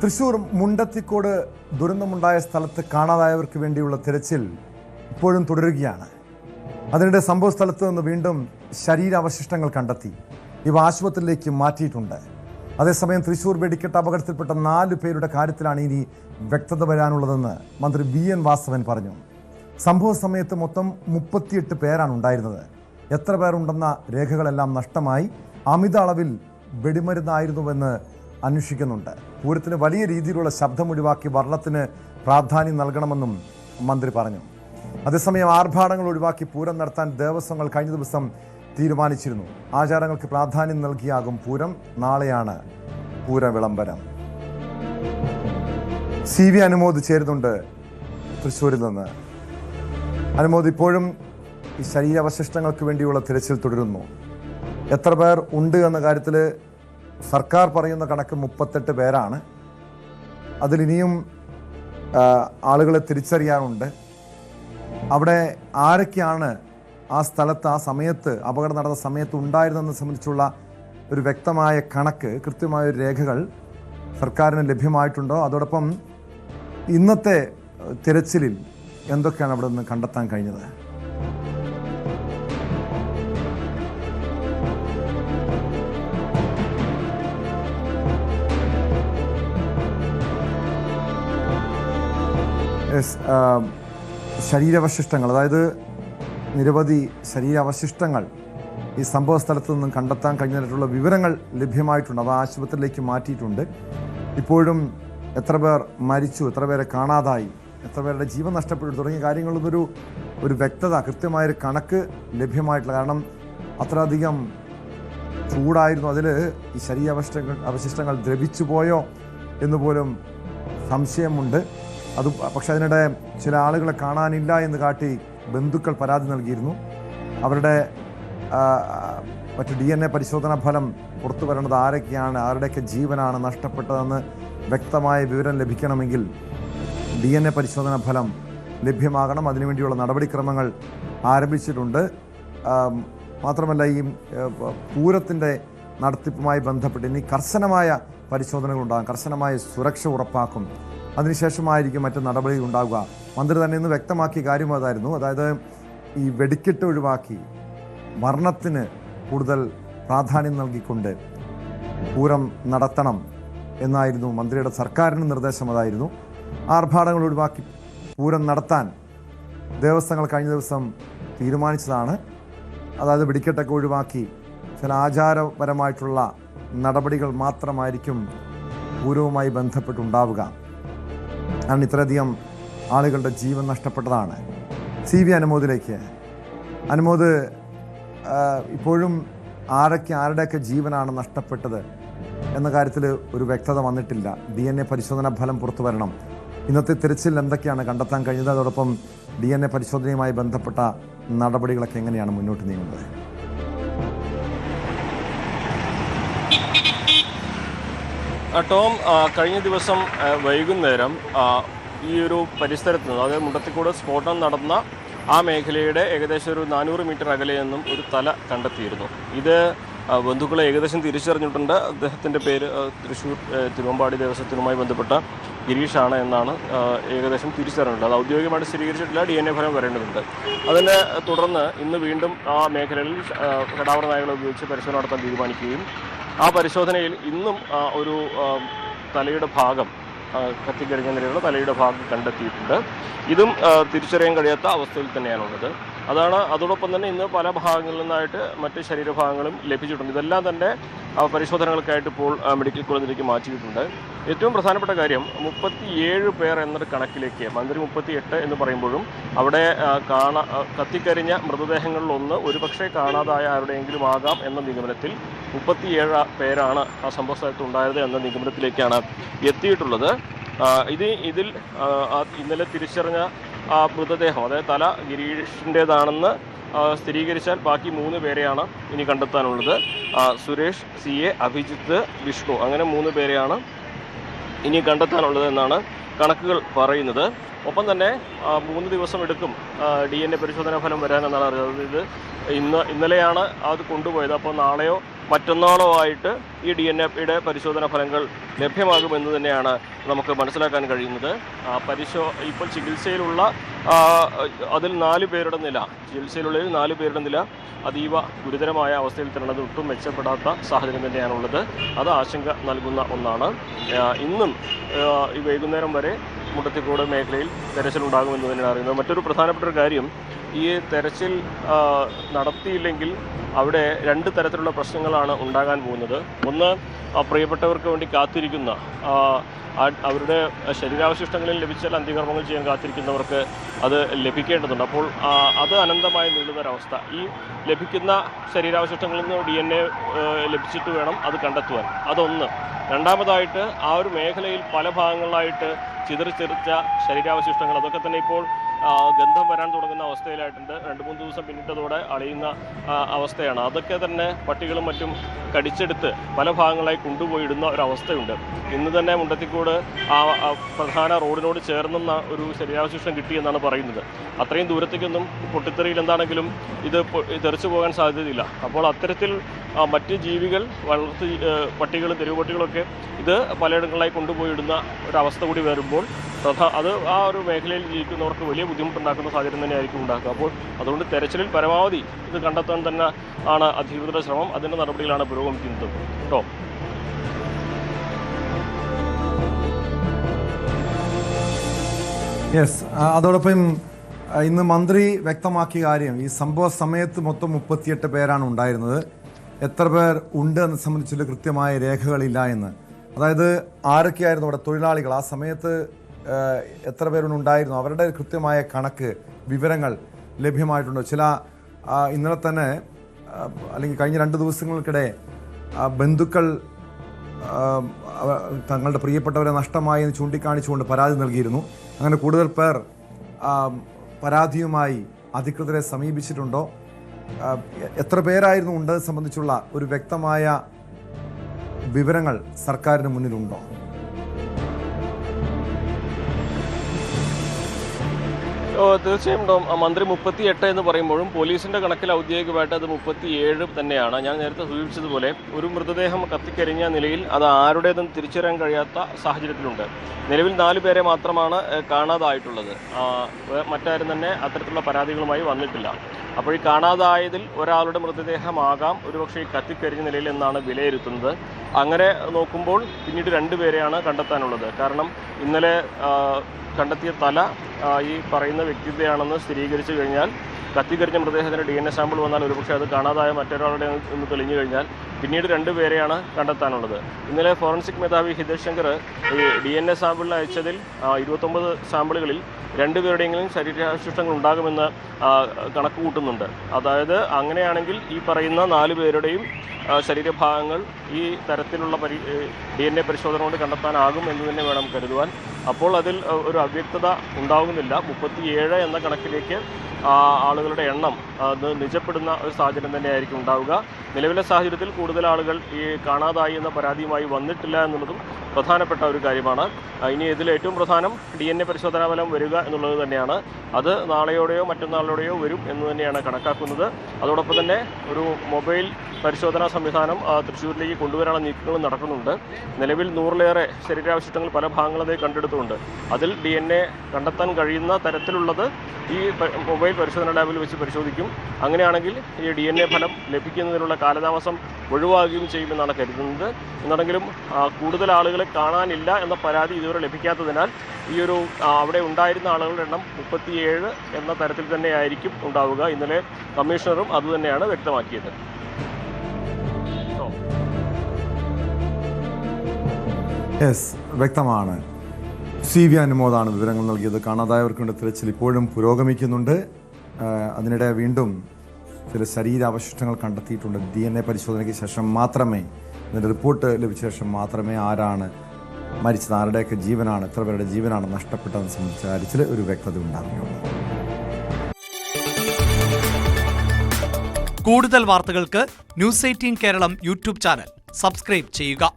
തൃശൂർ മുണ്ടത്തിക്കോട് ദുരന്തമുണ്ടായ സ്ഥലത്ത് കാണാതായവർക്ക് വേണ്ടിയുള്ള തിരച്ചിൽ ഇപ്പോഴും തുടരുകയാണ്. അതിനിടെ സംഭവ സ്ഥലത്ത് നിന്ന് വീണ്ടും ശരീരാവശിഷ്ടങ്ങൾ കണ്ടെത്തി. ഇവ ആശുപത്രിയിലേക്ക് മാറ്റിയിട്ടുണ്ട്. അതേസമയം തൃശൂർ വെടിക്കെട്ട് അപകടത്തിൽപ്പെട്ട 4 പേരുടെ കാര്യത്തിലാണ് ഇനി വ്യക്തത വരാനുള്ളതെന്ന് മന്ത്രി VN വാസവൻ പറഞ്ഞു. സംഭവ സമയത്ത് മൊത്തം 38 പേരാണ് ഉണ്ടായിരുന്നത്. എത്ര പേരുണ്ടെന്ന രേഖകളെല്ലാം നഷ്ടമായി. അമിത അളവിൽ വെടിമരുന്നായിരുന്നുവെന്ന് അന്വേഷിക്കുന്നുണ്ട്. പൂരത്തിന് വലിയ രീതിയിലുള്ള ശബ്ദം ഒഴിവാക്കി വർണ്ണത്തിന് പ്രാധാന്യം നൽകണമെന്നും മന്ത്രി പറഞ്ഞു. അതേസമയം ആർഭാടങ്ങൾ ഒഴിവാക്കി പൂരം നടത്താൻ ദേവസ്വങ്ങൾ കഴിഞ്ഞ ദിവസം തീരുമാനിച്ചിരുന്നു. ആചാരങ്ങൾക്ക് പ്രാധാന്യം നൽകിയാകും പൂരം. നാളെയാണ് പൂര വിളംബരം. CV അനുമോദ് ചേരുന്നുണ്ട് തൃശ്ശൂരിൽ നിന്ന്. അനുമോദ്, ഇപ്പോഴും ഈ ശരീരാവശിഷ്ടങ്ങൾക്ക് വേണ്ടിയുള്ള തിരച്ചിൽ തുടരുന്നു. എത്ര പേർ ഉണ്ട് എന്ന കാര്യത്തിൽ സർക്കാർ പറയുന്ന കണക്ക് 38 പേരാണ്. അതിലിനിയും ആളുകളെ തിരിച്ചറിയാനുണ്ട്. അവിടെ ആരൊക്കെയാണ് ആ സ്ഥലത്ത് ആ സമയത്ത് അപകടം നടന്ന സമയത്ത് ഉണ്ടായിരുന്നതെന്ന് സംബന്ധിച്ചുള്ള ഒരു വ്യക്തമായ കണക്ക്, കൃത്യമായ രേഖകൾ സർക്കാരിന് ലഭ്യമായിട്ടുണ്ടോ? അതോടൊപ്പം ഇന്നത്തെ തിരച്ചിലിൽ എന്തൊക്കെയാണ് അവിടെ നിന്ന് കണ്ടെത്താൻ കഴിഞ്ഞത്? ശരീരാവശിഷ്ടങ്ങൾ, അതായത് നിരവധി ശരീരാവശിഷ്ടങ്ങൾ ഈ സംഭവ സ്ഥലത്ത് നിന്നും കണ്ടെത്താൻ കഴിഞ്ഞിട്ടുള്ള വിവരങ്ങൾ ലഭ്യമായിട്ടുണ്ട്. അവ ആശുപത്രിയിലേക്ക് മാറ്റിയിട്ടുണ്ട്. ഇപ്പോഴും എത്ര പേർ മരിച്ചു, എത്ര പേരെ കാണാതായി, എത്ര പേരുടെ ജീവൻ നഷ്ടപ്പെട്ടു തുടങ്ങിയ കാര്യങ്ങളൊന്നൊരു വ്യക്തത, കൃത്യമായൊരു കണക്ക് ലഭ്യമായിട്ടില്ല. കാരണം അത്രയധികം ചൂടായിരുന്നു. അതിൽ ഈ അവശിഷ്ടങ്ങൾ ദ്രവിച്ചു പോയോ എന്ന് പോലും സംശയമുണ്ട്. പക്ഷെ അതിനിടെ ചില ആളുകളെ കാണാനില്ല എന്ന് കാട്ടി ബന്ധുക്കൾ പരാതി നൽകിയിരുന്നു. അവരുടെ മറ്റു DNA പരിശോധനാ ഫലം പുറത്തു വരേണ്ടത് ആരൊക്കെയാണ്, ആരുടെയൊക്കെ ജീവനാണ് നഷ്ടപ്പെട്ടതെന്ന് വ്യക്തമായ വിവരം ലഭിക്കണമെങ്കിൽ DNA പരിശോധനാ ഫലം ലഭ്യമാകണം. അതിനുവേണ്ടിയുള്ള നടപടിക്രമങ്ങൾ ആരംഭിച്ചിട്ടുണ്ട്. മാത്രമല്ല, ഈ പൂരത്തിൻ്റെ നടത്തിപ്പുമായി ബന്ധപ്പെട്ട് ഇനി കർശനമായ പരിശോധനകളുണ്ടാകും, കർശനമായ സുരക്ഷ ഉറപ്പാക്കും. അതിനുശേഷമായിരിക്കും മറ്റ് നടപടി ഉണ്ടാവുക. മന്ത്രി തന്നെ ഇന്ന് വ്യക്തമാക്കിയ കാര്യം അതായിരുന്നു. അതായത് ഈ വെടിക്കെട്ട് ഒഴിവാക്കി വർണ്ണത്തിന് കൂടുതൽ പ്രാധാന്യം നൽകിക്കൊണ്ട് പൂരം നടത്തണം എന്നായിരുന്നു മന്ത്രിയുടെ സർക്കാരിന് നിർദ്ദേശം. അതായിരുന്നു ആർഭാടങ്ങൾ ഒഴിവാക്കി പൂരം നടത്താൻ ദേവസ്വങ്ങൾ കഴിഞ്ഞ ദിവസം തീരുമാനിച്ചതാണ്. അതായത് വെടിക്കെട്ടൊക്കെ ഒഴിവാക്കി ചില ആചാരപരമായിട്ടുള്ള നടപടികൾ മാത്രമായിരിക്കും പൂരവുമായി ബന്ധപ്പെട്ടുണ്ടാവുക. കാരണം ഇത്രയധികം ആളുകളുടെ ജീവൻ നഷ്ടപ്പെട്ടതാണ്. CV അനുമോദിലേക്ക്. അനുമോദ്, ഇപ്പോഴും ആരുടെയൊക്കെ ജീവനാണ് നഷ്ടപ്പെട്ടത് എന്ന കാര്യത്തിൽ ഒരു വ്യക്തത വന്നിട്ടില്ല. DNA പരിശോധനാ ഫലം പുറത്തു വരണം. ഇന്നത്തെ തിരച്ചിൽ എന്തൊക്കെയാണ് കണ്ടെത്താൻ കഴിഞ്ഞത്? അതോടൊപ്പം DNA പരിശോധനയുമായി ബന്ധപ്പെട്ട നടപടികളൊക്കെ എങ്ങനെയാണ് മുന്നോട്ട് നീങ്ങുന്നത്? ടോം, കഴിഞ്ഞ ദിവസം വൈകുന്നേരം ഈ ഒരു പരിസരത്ത് നിന്ന്, അതായത് മുണ്ടത്തിക്കോട് സ്ഫോടനം നടന്ന ആ മേഖലയുടെ ഏകദേശം ഒരു 400 മീറ്റർ അകലെ നിന്നും ഒരു തല കണ്ടെത്തിയിരുന്നു. ഇത് ബന്ധുക്കളെ ഏകദേശം തിരിച്ചറിഞ്ഞിട്ടുണ്ട്. അദ്ദേഹത്തിൻ്റെ പേര് തൃശ്ശൂർ തിരുവമ്പാടി ദേവസ്വത്തിനുമായി ബന്ധപ്പെട്ട ഗിരീഷാണ് എന്നാണ് ഏകദേശം തിരിച്ചറിഞ്ഞിട്ടുള്ളത്. അത് ഔദ്യോഗികമായിട്ട് സ്ഥിരീകരിച്ചിട്ടില്ല. DNA ഫലം വരേണ്ടതുണ്ട്. അതിനെ തുടർന്ന് ഇന്ന് വീണ്ടും ആ മേഖലകളിൽ കടാവർ നായകളെ ഉപയോഗിച്ച് പരിശോധന നടത്താൻ തീരുമാനിക്കുകയും ആ പരിശോധനയിൽ ഇന്നും ഒരു തലയുടെ ഭാഗം, കത്തിക്കരിഞ്ഞ നിലയുള്ള തലയുടെ ഭാഗം കണ്ടെത്തിയിട്ടുണ്ട്. ഇതും തിരിച്ചറിയാൻ കഴിയാത്ത അവസ്ഥയിൽ തന്നെയാണുള്ളത്. അതോടൊപ്പം തന്നെ ഇന്ന് പല ഭാഗങ്ങളിൽ നിന്നായിട്ട് മറ്റ് ശരീരഭാഗങ്ങളും ലഭിച്ചിട്ടുണ്ട്. ഇതെല്ലാം തന്നെ പരിശോധനകൾക്കായിട്ട് ഇപ്പോൾ മെഡിക്കൽ കോളേജിലേക്ക് മാറ്റിയിട്ടുണ്ട്. ഏറ്റവും പ്രധാനപ്പെട്ട കാര്യം 37 പേർ എന്നൊരു കണക്കിലേക്ക്, മന്ത്രി 38 എന്ന് പറയുമ്പോഴും അവിടെ കത്തിക്കരിഞ്ഞ മൃതദേഹങ്ങളിലൊന്ന് ഒരുപക്ഷെ കാണാതായ ആരുടെയെങ്കിലും ആകാം എന്ന നിഗമനത്തിൽ 37 പേരാണ് ആ സംഭവ സ്ഥലത്ത് ഉണ്ടായത് എന്ന നിഗമനത്തിലേക്കാണ് എത്തിയിട്ടുള്ളത്. ഇതിൽ ഇന്നലെ തിരിച്ചറിഞ്ഞ ആ മൃതദേഹം, അതായത് തല ഗിരീഷിൻ്റേതാണെന്ന് സ്ഥിരീകരിച്ചാൽ ബാക്കി 3 പേരെയാണ് ഇനി കണ്ടെത്താനുള്ളത്. സുരേഷ്, CA, അഭിജിത്ത്, വിഷ്ണു, അങ്ങനെ 3 പേരെയാണ് ഇനി കണ്ടെത്താനുള്ളത് എന്നാണ് കണക്കുകൾ പറയുന്നത്. ഒപ്പം തന്നെ 3 ദിവസം എടുക്കും DNA പരിശോധനാ ഫലം വരാനെന്നാണ് അറിയുന്നത്. ഇത് ഇന്നലെയാണ് അത് കൊണ്ടുപോയത്. അപ്പോൾ നാളെയോ മറ്റന്നാളോ ആയിട്ട് ഈ DNA പരിശോധനാ ഫലങ്ങൾ ലഭ്യമാകുമെന്ന് തന്നെയാണ് നമുക്ക് മനസ്സിലാക്കാൻ കഴിയുന്നത്. ഇപ്പോൾ ചികിത്സയിലുള്ള അതിൽ 4 പേരുടെ നില, ചികിത്സയിലുള്ളതിൽ 4 പേരുടെ നില അതീവ ഗുരുതരമായ അവസ്ഥയിൽ തരുന്നത് ഒട്ടും മെച്ചപ്പെടാത്ത സാഹചര്യം തന്നെയാണുള്ളത്. അത് ആശങ്ക നൽകുന്ന ഒന്നാണ്. ഇന്നും ഈ വൈകുന്നേരം വരെ മുണ്ടത്തിക്കോട് മേഖലയിൽ തെരച്ചിലുണ്ടാകുമെന്ന് തന്നെയാണ് അറിയുന്നത്. മറ്റൊരു പ്രധാനപ്പെട്ട ഒരു കാര്യം, ഈ തെരച്ചിൽ നടത്തിയില്ലെങ്കിൽ അവിടെ 2 തരത്തിലുള്ള പ്രശ്നങ്ങളാണ് ഉണ്ടാകാൻ പോകുന്നത്. ഒന്ന്, പ്രിയപ്പെട്ടവർക്ക് വേണ്ടി കാത്തിരിക്കുന്ന അവരുടെ ശരീരാവശിഷ്ടങ്ങളിൽ ലഭിച്ചാൽ അന്ത്യകർമ്മങ്ങൾ ചെയ്യാൻ കാത്തിരിക്കുന്നവർക്ക് അത് ലഭിക്കേണ്ടതുണ്ട്. അപ്പോൾ അത് അനന്തമായി നീളുന്നൊരവസ്ഥ. ഈ ലഭിക്കുന്ന ശരീരാവശിഷ്ടങ്ങളിൽ നിന്ന് DNA ലഭിച്ചിട്ട് വേണം അത് കണ്ടെത്തുവാൻ. അതൊന്ന്. രണ്ടാമതായിട്ട്, ആ ഒരു മേഖലയിൽ പല ഭാഗങ്ങളിലായിട്ട് ചിതറിച്ചെറിച്ച ശരീരാവശിഷ്ടങ്ങൾ, അതൊക്കെ തന്നെ ഇപ്പോൾ ഗന്ധം വരാൻ തുടങ്ങുന്ന അവസ്ഥയിലായിട്ടുണ്ട്. 2-3 ദിവസം പിന്നിട്ടതോടെ അളിയുന്ന അവസ്ഥയാണ്. അതൊക്കെ തന്നെ പട്ടികളും മറ്റും കടിച്ചെടുത്ത് പല ഭാഗങ്ങളായി കൊണ്ടുപോയിടുന്ന ഒരവസ്ഥയുണ്ട്. ഇന്ന് തന്നെ മുണ്ടത്തിക്കോട് പ്രധാന റോഡിനോട് ചേർന്ന ഒരു ശരീരാവശിഷ്ടം കിട്ടിയെന്നാണ് പറയുന്നത്. അത്രയും ദൂരത്തേക്കൊന്നും പൊട്ടിത്തെറിയിൽ എന്താണെങ്കിലും ഇത് തെറിച്ചു പോകാൻ സാധ്യതയില്ല. അപ്പോൾ അത്തരത്തിൽ മറ്റ് ജീവികൾ, പട്ടികളും തെരുവ് പട്ടികളൊക്കെ ഇത് പലയിടങ്ങളിലായി കൊണ്ടുപോയിടുന്ന ഒരവസ്ഥ കൂടി വരുമ്പോൾ അത് ആ ഒരു മേഖലയിൽ ജീവിക്കുന്നവർക്ക് വലിയ ബുദ്ധിമുട്ടുണ്ടാക്കുന്ന സാഹചര്യം തന്നെയായിരിക്കും ഉണ്ടാക്കുക. അപ്പോൾ അതുകൊണ്ട് തെരച്ചിലിൽ പരമാവധി ഇത് കണ്ടെത്താൻ തന്നെ ആണ് അധികൃതരുടെ ശ്രമം. അതിൻ്റെ നടപടികളാണ് പുരോഗമിക്കുന്നത് കേട്ടോ. യെസ്, അതോടൊപ്പം ഇന്ന് മന്ത്രി വ്യക്തമാക്കിയ കാര്യം, ഈ സംഭവ സമയത്ത് മൊത്തം 38 പേരാണ് ഉണ്ടായിരുന്നത്. എത്ര പേർ ഉണ്ട് എന്ന് സംബന്ധിച്ചുള്ള കൃത്യമായ രേഖകളില്ല എന്ന്. അതായത് ആരൊക്കെയായിരുന്നു അവിടെ തൊഴിലാളികൾ, ആ സമയത്ത് എത്ര പേരുണ്ടായിരുന്നു, അവരുടെ കൃത്യമായ കണക്ക് വിവരങ്ങൾ ലഭ്യമായിട്ടുണ്ട്. ചില ഇന്നലെ തന്നെ അല്ലെങ്കിൽ കഴിഞ്ഞ 2 ദിവസങ്ങൾക്കിടെ ബന്ധുക്കൾ തങ്ങളുടെ പ്രിയപ്പെട്ടവരെ നഷ്ടമായി എന്ന് ചൂണ്ടിക്കാണിച്ചുകൊണ്ട് പരാതി നൽകിയിരുന്നു. അങ്ങനെ കൂടുതൽ പേർ പരാതിയുമായി അധികൃതരെ സമീപിച്ചിട്ടുണ്ടോ, എത്ര പേരായിരുന്നു ഉണ്ടത് സംബന്ധിച്ചുള്ള ഒരു വ്യക്തമായ വിവരങ്ങൾ സർക്കാരിന് മുന്നിലുണ്ടോ? തീർച്ചയായും മന്ത്രി 38 എന്ന് പറയുമ്പോഴും പോലീസിന്റെ കണക്കിൽ ഔദ്യോഗികമായിട്ട് അത് 37 തന്നെയാണ്. ഞാൻ നേരത്തെ സൂചിപ്പിച്ചതുപോലെ ഒരു മൃതദേഹം കത്തിക്കരിഞ്ഞ നിലയിൽ അത് ആരുടേതെന്ന് തിരിച്ചറിയാൻ കഴിയാത്ത സാഹചര്യത്തിലുണ്ട്. നിലവിൽ 4 പേരെ മാത്രമാണ് കാണാതായിട്ടുള്ളത്. മറ്റാരും തന്നെ അത്തരത്തിലുള്ള പരാതികളുമായി വന്നിട്ടില്ല. അപ്പോൾ ഈ കാണാതായതിൽ ഒരാളുടെ മൃതദേഹമാകാം ഒരുപക്ഷെ ഈ കത്തിക്കരിഞ്ഞ നിലയിൽ എന്നാണ് വിലയിരുത്തുന്നത്. അങ്ങനെ നോക്കുമ്പോൾ പിന്നീട് 2 പേരെയാണ് കണ്ടെത്താനുള്ളത്. കാരണം ഇന്നലെ കണ്ടെത്തിയ തല ഈ പറയുന്ന വ്യക്തിയുടെയാണെന്ന് സ്ഥിരീകരിച്ചു കഴിഞ്ഞാൽ, കത്തിക്കരിഞ്ഞ മൃതദേഹത്തിന് DNA സാമ്പിൾ വന്നാൽ ഒരുപക്ഷെ അത് കാണാതായ മറ്റൊരാളുടെ എന്ന് തെളിഞ്ഞു കഴിഞ്ഞാൽ പിന്നീട് 2 പേരെയാണ് കണ്ടെത്താനുള്ളത്. ഇന്നലെ ഫോറൻസിക് മേധാവി ഹിതേഷ് ശങ്കർ ഈ DNA സാമ്പിളിന് അയച്ചതിൽ 29 സാമ്പിളുകളിൽ 2 പേരുടെയെങ്കിലും ശരീരാവശിഷ്ടങ്ങൾ ഉണ്ടാകുമെന്ന് കണക്ക് കൂട്ടുന്നുണ്ട്. അതായത് അങ്ങനെയാണെങ്കിൽ ഈ പറയുന്ന 4 പേരുടെയും ശരീരഭാഗങ്ങൾ ഈ തരത്തിലുള്ള DNA പരിശോധന കൊണ്ട് കണ്ടെത്താനാകും എന്ന് തന്നെ വേണം കരുതുവാൻ. അപ്പോൾ അതിൽ ഒരു അവ്യക്തത ഉണ്ടാകുന്നില്ല. 37 എന്ന കണക്കിലേക്ക് ആളുകളുടെ എണ്ണം അത് നിജപ്പെടുന്ന ഒരു സാഹചര്യം തന്നെയായിരിക്കും ഉണ്ടാവുക. നിലവിലെ സാഹചര്യത്തിൽ കൂടുതൽ ആളുകൾ ഈ കാണാതായി എന്ന പരാതിയുമായി വന്നിട്ടില്ല എന്നുള്ളതും പ്രധാനപ്പെട്ട ഒരു കാര്യമാണ്. ഇനി ഇതിൽ ഏറ്റവും പ്രധാനം DNA പരിശോധനാ ഫലം വരിക എന്നുള്ളത് തന്നെയാണ്. അത് നാളെയോടെയോ മറ്റന്നാളോടെയോ വരും എന്ന് തന്നെയാണ് കണക്കാക്കുന്നത്. അതോടൊപ്പം തന്നെ ഒരു മൊബൈൽ പരിശോധനാ സംവിധാനം തൃശ്ശൂരിലേക്ക് കൊണ്ടുവരാനുള്ള നീക്കങ്ങൾ നടക്കുന്നുണ്ട്. നിലവിൽ 100-ലേറെ ശരീരാവശിഷ്ടങ്ങൾ പല ഭാഗങ്ങളതേ കണ്ടെടുത്തുണ്ട്. അതിൽ DNA കണ്ടെത്താൻ കഴിയുന്ന തരത്തിലുള്ളത് ഈ മൊബൈൽ പരിശോധനാ ലാബിൽ വെച്ച് പരിശോധിക്കും. അങ്ങനെയാണെങ്കിൽ ഈ DNA ഫലം ലഭിക്കുന്നതിനുള്ള കാലതാമസം ഒഴിവാക്കുകയും ചെയ്യുമെന്നാണ് കരുതുന്നത്. എന്നാണെങ്കിലും കൂടുതൽ ആളുകളെ കാണാനില്ല എന്ന പരാതി ഇതുവരെ ലഭിക്കാത്തതിനാൽ ഈ ഒരു അവിടെ ഉണ്ടായിരുന്ന ആളുകളുടെ എണ്ണം 37 എന്ന തരത്തിൽ തന്നെയായിരിക്കും ഉണ്ടാവുക. ഇന്നലെ കമ്മീഷണറും അതുതന്നെയാണ് വ്യക്തമാക്കിയത്. വ്യക്തമാണ്. CV അനുമോദാണ് വിവരങ്ങൾ നൽകിയത്. കാണാതായവർക്ക് വേണ്ടി തിരച്ചിൽ ഇപ്പോഴും പുരോഗമിക്കുന്നുണ്ട്. അതിനിടെ വീണ്ടും ചില ശരീരാവശിഷ്ടങ്ങൾ കണ്ടെത്തിയിട്ടുണ്ട്. DNA പരിശോധനയ്ക്ക് ശേഷം മാത്രമേ, ഇതിൻ്റെ റിപ്പോർട്ട് ലഭിച്ച ശേഷം മാത്രമേ ആരാണ് മരിച്ചത്, ആരുടെയൊക്കെ ജീവനാണ്, എത്ര പേരുടെ ജീവനാണ് നഷ്ടപ്പെട്ടതെന്ന് സംബന്ധിച്ച കാര്യത്തിൽ ഒരു വ്യക്തത ഉണ്ടാകുകയുള്ളൂ. കൂടുതൽ വാർത്തകൾക്ക് News 18 Keralam YouTube channel subscribe ചെയ്യുക.